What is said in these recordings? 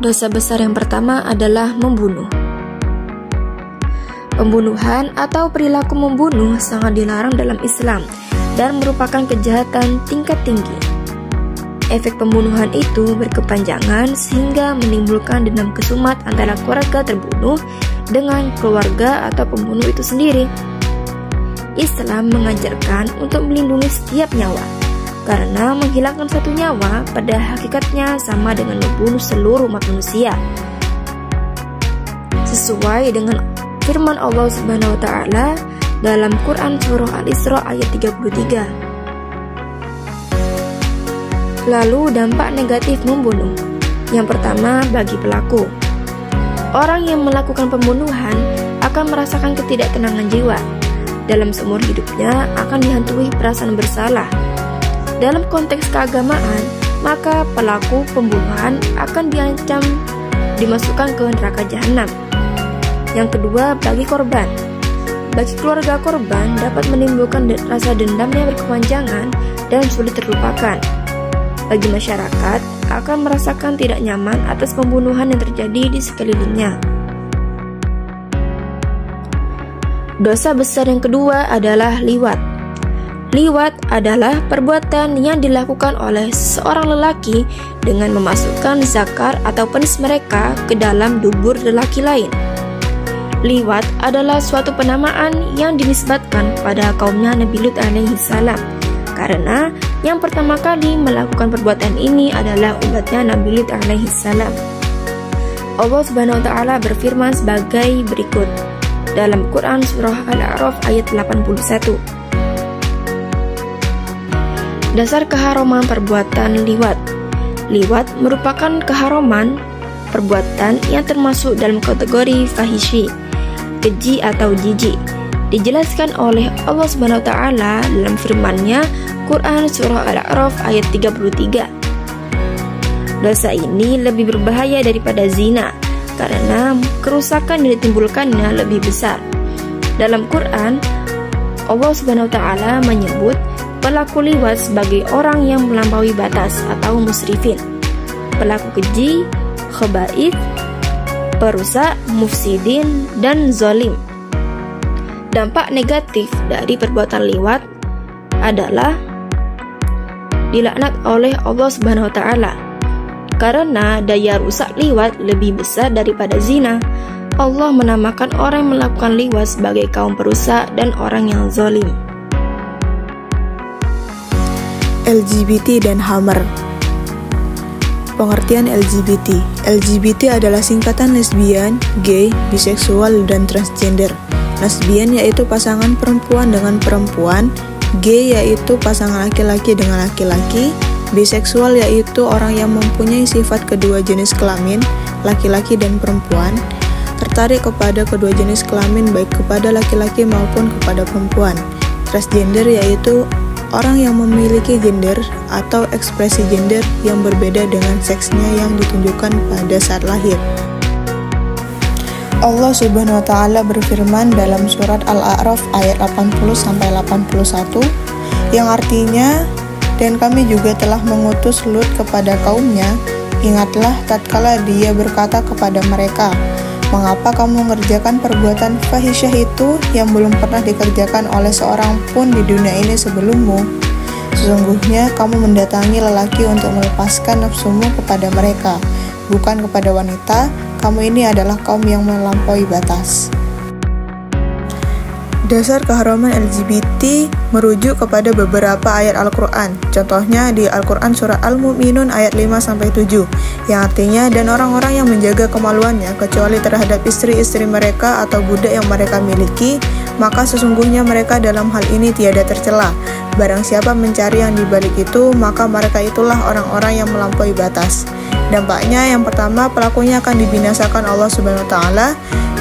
Dosa besar yang pertama adalah membunuh. Pembunuhan atau perilaku membunuh sangat dilarang dalam Islam dan merupakan kejahatan tingkat tinggi. Efek pembunuhan itu berkepanjangan sehingga menimbulkan dendam kesumat antara keluarga terbunuh dengan keluarga atau pembunuh itu sendiri. Islam mengajarkan untuk melindungi setiap nyawa, karena menghilangkan satu nyawa pada hakikatnya sama dengan membunuh seluruh umat manusia. Sesuai dengan firman Allah Subhanahu wa taala dalam Quran surah Al-Isra ayat 33. Lalu dampak negatif membunuh. Yang pertama, bagi pelaku. Orang yang melakukan pembunuhan akan merasakan ketidaktenangan jiwa. Dalam seumur hidupnya akan dihantui perasaan bersalah. Dalam konteks keagamaan, maka pelaku pembunuhan akan diancam dimasukkan ke neraka jahanam. Yang kedua, bagi korban. Bagi keluarga korban dapat menimbulkan rasa dendam yang berkepanjangan dan sulit terlupakan. Bagi masyarakat, akan merasakan tidak nyaman atas pembunuhan yang terjadi di sekelilingnya. Dosa besar yang kedua adalah liwat. Liwat adalah perbuatan yang dilakukan oleh seorang lelaki dengan memasukkan zakar atau penis mereka ke dalam dubur lelaki lain. Liwat adalah suatu penamaan yang dinisbatkan pada kaumnya Nabi Lut alaihi salam, karena yang pertama kali melakukan perbuatan ini adalah umatnya Nabi Lut alaihi salam. Allah Subhanahu wa taala berfirman sebagai berikut dalam Quran surah Al-A'raf ayat 81. Dasar keharaman perbuatan liwat. Liwat merupakan keharaman perbuatan yang termasuk dalam kategori fahishi, keji atau jijik. Dijelaskan oleh Allah Subhanahu wa taala dalam firman-Nya Quran surah Al-A'raf ayat 33. Dosa ini lebih berbahaya daripada zina karena kerusakan yang ditimbulkannya lebih besar. Dalam Quran, Allah Subhanahu wa taala menyebut pelaku liwat sebagai orang yang melampaui batas atau musrifin, pelaku keji, khaba'ith, perusak, mufsidin, dan zalim. Dampak negatif dari perbuatan liwat adalah dilaknat oleh Allah Subhanahu wa taala. Karena daya rusak liwat lebih besar daripada zina, Allah menamakan orang yang melakukan liwat sebagai kaum perusak dan orang yang zalim. LGBT dan Hammer. Pengertian LGBT. LGBT adalah singkatan lesbian, gay, biseksual, dan transgender. Lesbian yaitu pasangan perempuan dengan perempuan, gay yaitu pasangan laki-laki dengan laki-laki, biseksual yaitu orang yang mempunyai sifat kedua jenis kelamin, laki-laki dan perempuan, tertarik kepada kedua jenis kelamin baik kepada laki-laki maupun kepada perempuan. Transgender yaitu orang yang memiliki gender atau ekspresi gender yang berbeda dengan seksnya yang ditunjukkan pada saat lahir. Allah Subhanahu wa taala berfirman dalam surat Al-A'raf ayat 80-81 yang artinya, dan kami juga telah mengutus Lut kepada kaumnya, ingatlah tatkala dia berkata kepada mereka, mengapa kamu mengerjakan perbuatan fahisyah itu yang belum pernah dikerjakan oleh seorang pun di dunia ini sebelummu? Sesungguhnya kamu mendatangi lelaki untuk melepaskan nafsumu kepada mereka, bukan kepada wanita. Kamu ini adalah kaum yang melampaui batas. Dasar keharaman LGBT merujuk kepada beberapa ayat Al-Quran. Contohnya di Al-Quran surah Al-Mu'minun ayat 5-7 yang artinya, dan orang-orang yang menjaga kemaluannya kecuali terhadap istri-istri mereka atau budak yang mereka miliki, maka sesungguhnya mereka dalam hal ini tiada tercela. Barang siapa mencari yang dibalik itu, maka mereka itulah orang-orang yang melampaui batas. Dampaknya yang pertama, pelakunya akan dibinasakan Allah Subhanahu wa taala.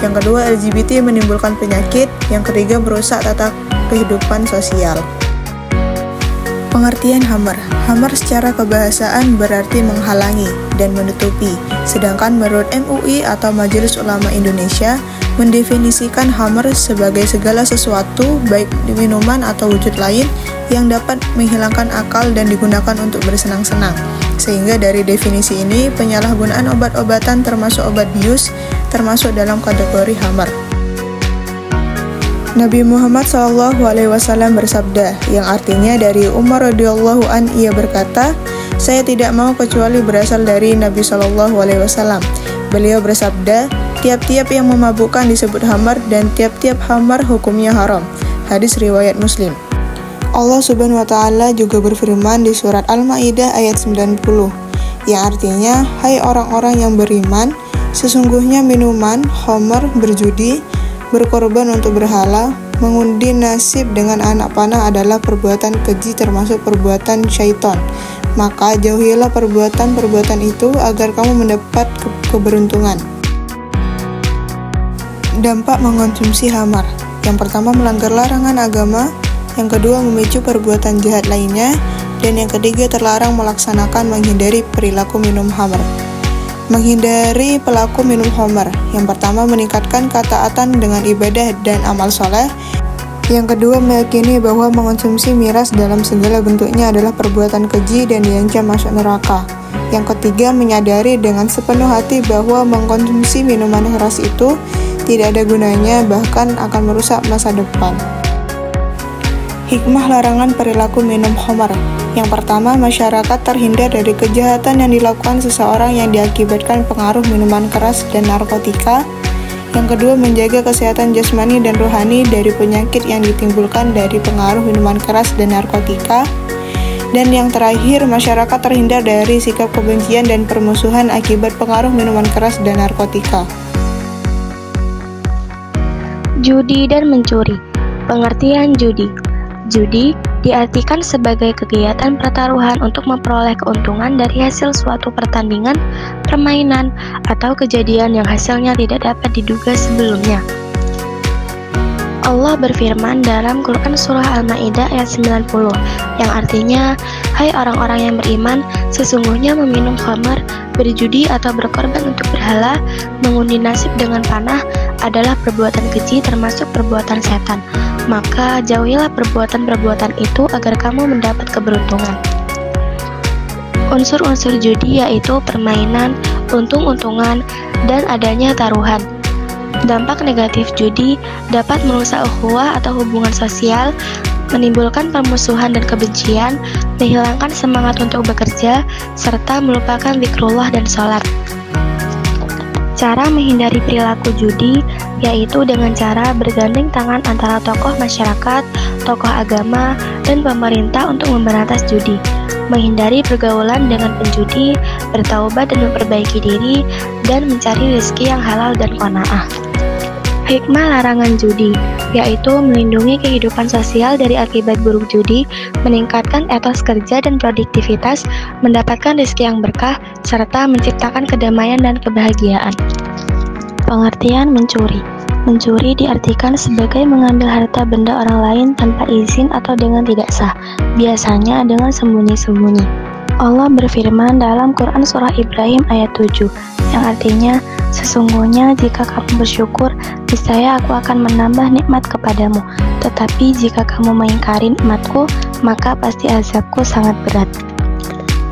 Yang kedua, LGBT menimbulkan penyakit. Yang ketiga, merusak tata kehidupan sosial. Pengertian hamar. Hamar secara kebahasaan berarti menghalangi dan menutupi. Sedangkan menurut MUI atau Majelis Ulama Indonesia mendefinisikan hamar sebagai segala sesuatu, baik minuman atau wujud lain, yang dapat menghilangkan akal dan digunakan untuk bersenang-senang. Sehingga dari definisi ini, penyalahgunaan obat-obatan termasuk obat bius termasuk dalam kategori hamar. Nabi Muhammad SAW bersabda, yang artinya dari Umar radhiyallahu an, ia berkata, "Saya tidak mau kecuali berasal dari Nabi SAW. Beliau bersabda, tiap-tiap yang memabukkan disebut hamar dan tiap-tiap hamar hukumnya haram. Hadis riwayat Muslim. Allah Subhanahu wa Ta'ala juga berfirman di surat Al-Maidah ayat 90, yang artinya, hai orang-orang yang beriman, sesungguhnya minuman, khamar, berjudi, berkorban untuk berhala, mengundi nasib dengan anak panah adalah perbuatan keji termasuk perbuatan syaitan. Maka jauhilah perbuatan-perbuatan itu agar kamu mendapat keberuntungan." Dampak mengkonsumsi hamar. Yang pertama, melanggar larangan agama. Yang kedua, memicu perbuatan jahat lainnya. Dan yang ketiga, terlarang melaksanakan menghindari perilaku minum hamar. Menghindari pelaku minum khamar. Yang pertama, meningkatkan ketaatan dengan ibadah dan amal soleh. Yang kedua, meyakini bahwa mengonsumsi miras dalam segala bentuknya adalah perbuatan keji dan diancam masuk neraka. Yang ketiga, menyadari dengan sepenuh hati bahwa mengkonsumsi minuman keras itu tidak ada gunanya, bahkan akan merusak masa depan. Hikmah larangan perilaku minum khamar. Yang pertama, masyarakat terhindar dari kejahatan yang dilakukan seseorang yang diakibatkan pengaruh minuman keras dan narkotika. Yang kedua, menjaga kesehatan jasmani dan rohani dari penyakit yang ditimbulkan dari pengaruh minuman keras dan narkotika. Dan yang terakhir, masyarakat terhindar dari sikap kebencian dan permusuhan akibat pengaruh minuman keras dan narkotika. Judi dan mencuri. Pengertian judi. Judi diartikan sebagai kegiatan pertaruhan untuk memperoleh keuntungan dari hasil suatu pertandingan, permainan, atau kejadian yang hasilnya tidak dapat diduga sebelumnya. Allah berfirman dalam Quran Surah Al-Maidah ayat 90, yang artinya, hai orang-orang yang beriman, sesungguhnya meminum khamar, berjudi atau berkorban untuk berhala, mengundi nasib dengan panah, adalah perbuatan keji termasuk perbuatan setan. Maka jauhilah perbuatan-perbuatan itu agar kamu mendapat keberuntungan. Unsur-unsur judi yaitu permainan, untung-untungan, dan adanya taruhan. Dampak negatif judi dapat merusak ukhuwah atau hubungan sosial, menimbulkan permusuhan dan kebencian, menghilangkan semangat untuk bekerja, serta melupakan zikrullah dan sholat. Cara menghindari perilaku judi yaitu dengan cara bergandeng tangan antara tokoh masyarakat, tokoh agama, dan pemerintah untuk memberantas judi, menghindari pergaulan dengan penjudi, bertaubat dan memperbaiki diri, dan mencari rezeki yang halal dan qanaah. Hikmah larangan judi yaitu melindungi kehidupan sosial dari akibat buruk judi, meningkatkan etos kerja dan produktivitas, mendapatkan rezeki yang berkah, serta menciptakan kedamaian dan kebahagiaan. Pengertian mencuri. Mencuri diartikan sebagai mengambil harta benda orang lain tanpa izin atau dengan tidak sah, biasanya dengan sembunyi-sembunyi. Allah berfirman dalam Quran Surah Ibrahim ayat 7, yang artinya, sesungguhnya jika kamu bersyukur, niscaya aku akan menambah nikmat kepadamu. Tetapi jika kamu mengingkari nikmatku, maka pasti azabku sangat berat.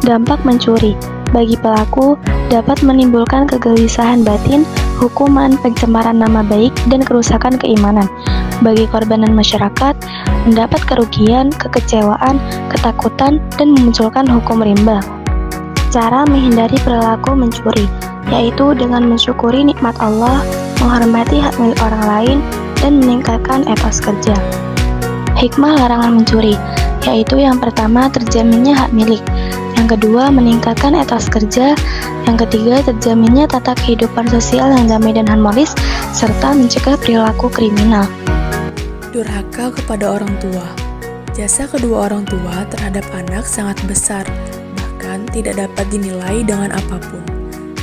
Dampak mencuri bagi pelaku dapat menimbulkan kegelisahan batin, hukuman, pencemaran nama baik, dan kerusakan keimanan. Bagi korban dan masyarakat, mendapat kerugian, kekecewaan, ketakutan, dan memunculkan hukum rimba. Cara menghindari perilaku mencuri yaitu dengan mensyukuri nikmat Allah, menghormati hak milik orang lain, dan meningkatkan etos kerja. Hikmah larangan mencuri yaitu yang pertama, terjaminnya hak milik, yang kedua, meningkatkan etos kerja, yang ketiga, terjaminnya tata kehidupan sosial yang damai dan harmonis, serta mencegah perilaku kriminal. Durhaka kepada orang tua. Jasa kedua orang tua terhadap anak sangat besar, bahkan tidak dapat dinilai dengan apapun.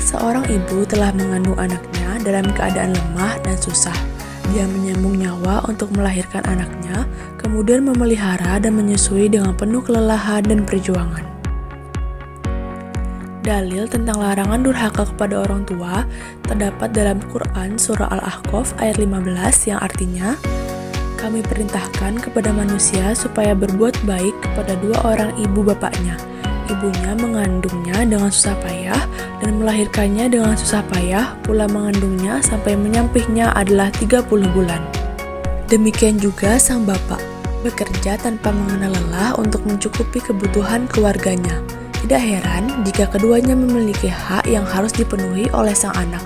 Seorang ibu telah mengandung anaknya dalam keadaan lemah dan susah. Dia menyambung nyawa untuk melahirkan anaknya, kemudian memelihara dan menyusui dengan penuh kelelahan dan perjuangan. Dalil tentang larangan durhaka kepada orang tua terdapat dalam Quran Surah Al-Ahqaf ayat 15 yang artinya, "Kami perintahkan kepada manusia supaya berbuat baik kepada dua orang ibu bapaknya. Ibunya mengandungnya dengan susah payah dan melahirkannya dengan susah payah, pula mengandungnya sampai menyampihnya adalah 30 bulan. Demikian juga sang bapak, bekerja tanpa mengenal lelah untuk mencukupi kebutuhan keluarganya. Tidak heran jika keduanya memiliki hak yang harus dipenuhi oleh sang anak.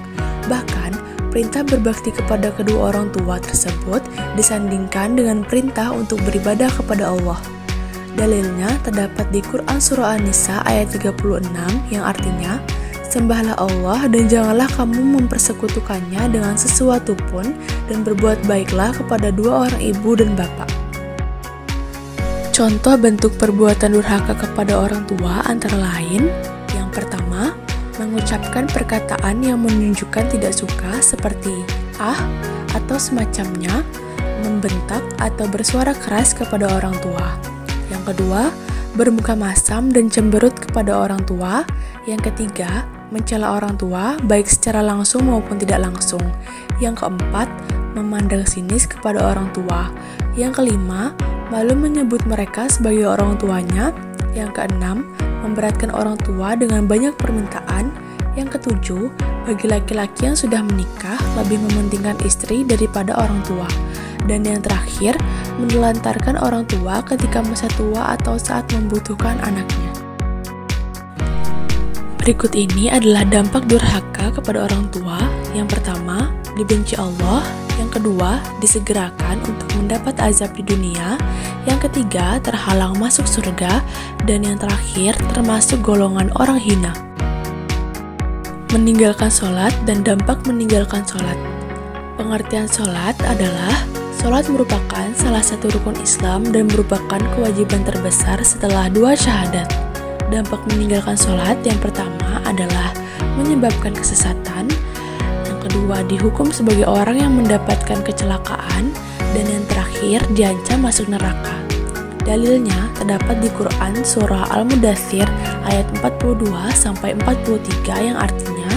Bahkan, perintah berbakti kepada kedua orang tua tersebut disandingkan dengan perintah untuk beribadah kepada Allah. Dalilnya terdapat di Quran Surah An-Nisa ayat 36 yang artinya, "Sembahlah Allah dan janganlah kamu mempersekutukannya dengan sesuatu pun dan berbuat baiklah kepada dua orang ibu dan bapak." Contoh bentuk perbuatan durhaka kepada orang tua antara lain, yang pertama, mengucapkan perkataan yang menunjukkan tidak suka seperti atau semacamnya, membentak atau bersuara keras kepada orang tua. Yang kedua, bermuka masam dan cemberut kepada orang tua. Yang ketiga, mencela orang tua baik secara langsung maupun tidak langsung. Yang keempat, memandang sinis kepada orang tua. Yang kelima, malu menyebut mereka sebagai orang tuanya. Yang keenam, memberatkan orang tua dengan banyak permintaan. Yang ketujuh, bagi laki-laki yang sudah menikah lebih mementingkan istri daripada orang tua. Dan yang terakhir, menelantarkan orang tua ketika masa tua atau saat membutuhkan anaknya. Berikut ini adalah dampak durhaka kepada orang tua. Yang pertama, dibenci Allah. Yang kedua, disegerakan untuk mendapat azab di dunia. Yang ketiga, terhalang masuk surga. Dan yang terakhir, termasuk golongan orang hina. Meninggalkan sholat dan dampak meninggalkan sholat. Pengertian sholat adalah sholat merupakan salah satu rukun Islam dan merupakan kewajiban terbesar setelah dua syahadat. Dampak meninggalkan sholat yang pertama adalah menyebabkan kesesatan, yang kedua dihukum sebagai orang yang mendapatkan kecelakaan, dan yang terakhir diancam masuk neraka. Dalilnya terdapat di Quran Surah Al-Mudaththir ayat 42-43 yang artinya,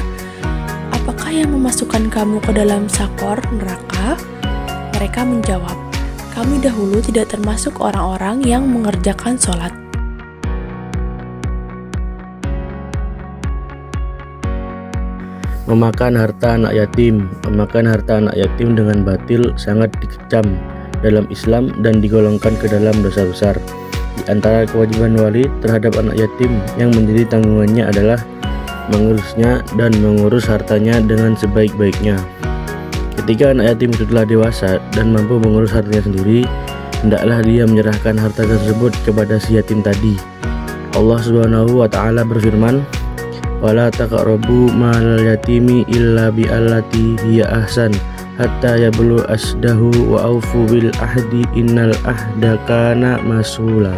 "Apakah yang memasukkan kamu ke dalam sakor neraka?" Mereka menjawab, "Kami dahulu tidak termasuk orang-orang yang mengerjakan sholat." Memakan harta anak yatim. Memakan harta anak yatim dengan batil sangat dikecam dalam Islam dan digolongkan ke dalam dosa besar. Di antara kewajiban wali terhadap anak yatim yang menjadi tanggungannya adalah mengurusnya dan mengurus hartanya dengan sebaik-baiknya. Ketika anak yatim itu telah dewasa dan mampu mengurus hartanya sendiri, hendaklah dia menyerahkan harta tersebut kepada si yatim tadi. Allah Subhanahu wa Ta'ala berfirman, "Wala taqrabu malal yatimi illa bi'allati hiya ahsan hatta yablu asdahu wa aufu bil ahdi innal ahda kana mas'ula."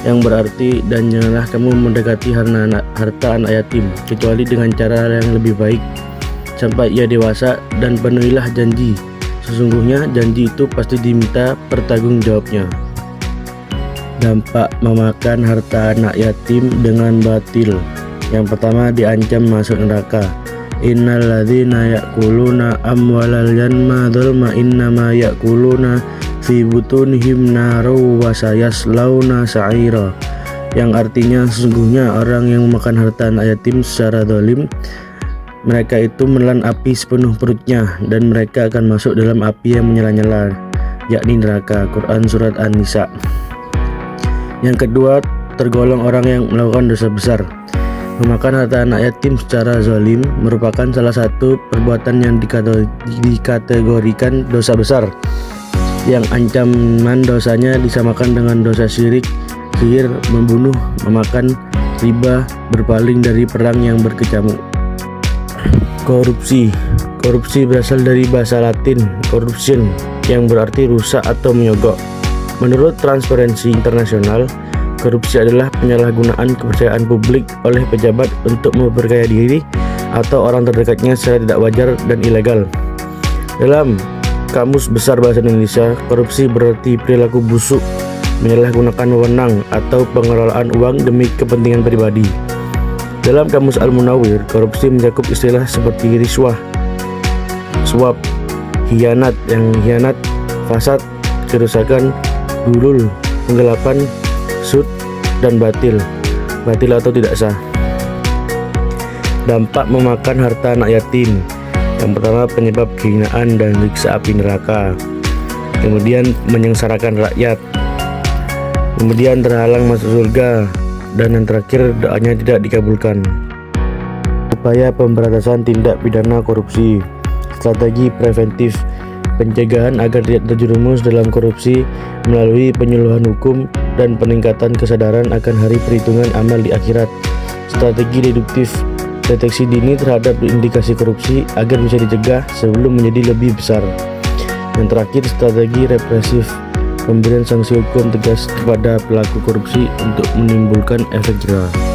Yang berarti, dan janganlah kamu mendekati harta anak yatim kecuali dengan cara yang lebih baik sampai ia dewasa, dan penuhilah janji. Sesungguhnya janji itu pasti diminta pertanggungjawabnya. Dampak memakan harta anak yatim dengan batil. Yang pertama, diancam masuk neraka. Innal ladzina ya'kuluna amwalal yatama dzulma innama ya'kuluna fi butunihim naru wa sayaslawna sa'ira. Yang artinya, sesungguhnya orang yang memakan harta anak yatim secara zalim, mereka itu menelan api sepenuh perutnya dan mereka akan masuk dalam api yang menyala-nyala, yakni neraka. Quran Surat An-Nisa. Yang kedua, tergolong orang yang melakukan dosa besar. Memakan harta anak yatim secara zalim merupakan salah satu perbuatan yang dikategorikan dosa besar, yang ancaman dosanya disamakan dengan dosa syirik, sihir, membunuh, memakan riba, berpaling dari perang yang berkecamuk. Korupsi. Korupsi berasal dari bahasa Latin corruption, yang berarti rusak atau menyogok. Menurut Transparency International, korupsi adalah penyalahgunaan kepercayaan publik oleh pejabat untuk memperkaya diri atau orang terdekatnya secara tidak wajar dan ilegal. Dalam Kamus Besar Bahasa Indonesia, korupsi berarti perilaku busuk, menyalahgunakan wewenang atau pengelolaan uang demi kepentingan pribadi. Dalam Kamus Al-Munawwir, korupsi mencakup istilah seperti riswah, suap, khianat, fasad, kerusakan, dulul, penggelapan, sud, dan batil atau tidak sah. Dampak memakan harta anak yatim. Yang pertama, penyebab kehinaan dan siksa api neraka. Kemudian menyengsarakan rakyat. Kemudian terhalang masuk surga. Dan yang terakhir, doanya tidak dikabulkan. Upaya pemberantasan tindak pidana korupsi. Strategi preventif pencegahan agar tidak terjerumus dalam korupsi melalui penyuluhan hukum dan peningkatan kesadaran akan hari perhitungan amal di akhirat. Strategi deduktif deteksi dini terhadap indikasi korupsi agar bisa dicegah sebelum menjadi lebih besar. Yang terakhir, strategi represif pemberian sanksi hukum tegas kepada pelaku korupsi untuk menimbulkan efek jerah.